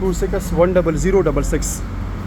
26 10066،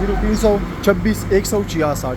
0326 166،